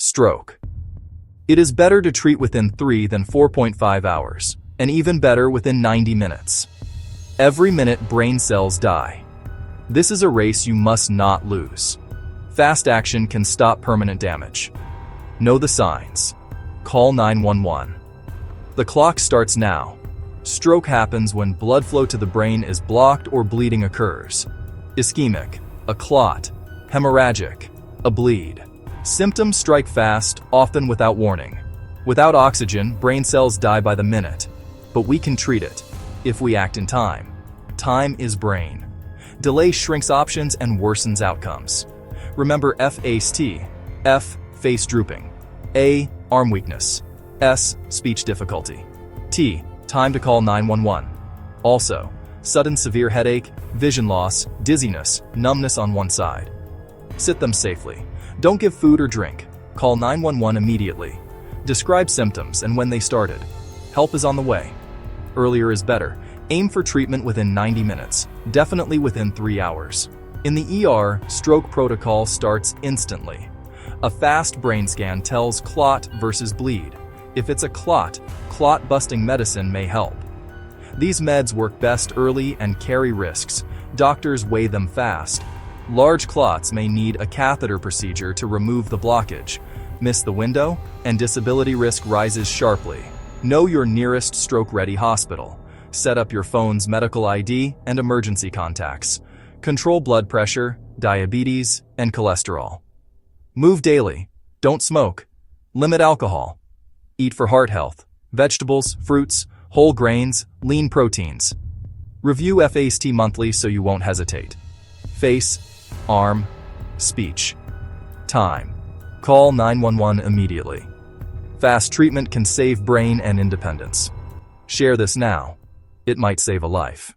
Stroke. It is better to treat within 3 than 4.5 hours, and even better within 90 minutes. Every minute brain cells die. This is a race you must not lose. Fast action can stop permanent damage. Know the signs. Call 911. The clock starts now. Stroke happens when blood flow to the brain is blocked or bleeding occurs. Ischemic, a clot, hemorrhagic, a bleed. Symptoms strike fast, often without warning. Without oxygen, brain cells die by the minute. But we can treat it, if we act in time. Time is brain. Delay shrinks options and worsens outcomes. Remember FAST. F, face drooping. A, arm weakness. S, speech difficulty. T, time to call 911. Also, sudden severe headache, vision loss, dizziness, numbness on one side. Sit them safely. Don't give food or drink. Call 911 immediately. Describe symptoms and when they started. Help is on the way. Earlier is better. Aim for treatment within 90 minutes, definitely within 3 hours. In the ER, stroke protocol starts instantly. A fast brain scan tells clot versus bleed. If it's a clot, clot-busting medicine may help. These meds work best early and carry risks. Doctors weigh them fast. Large clots may need a catheter procedure to remove the blockage. Miss the window, and disability risk rises sharply. Know your nearest stroke-ready hospital. Set up your phone's medical ID and emergency contacts. Control blood pressure, diabetes, and cholesterol. Move daily. Don't smoke. Limit alcohol. Eat for heart health. Vegetables, fruits, whole grains, lean proteins. Review FAST monthly so you won't hesitate. Face, arm, speech. Time. Call 911 immediately. Fast treatment can save brain and independence. Share this now. It might save a life.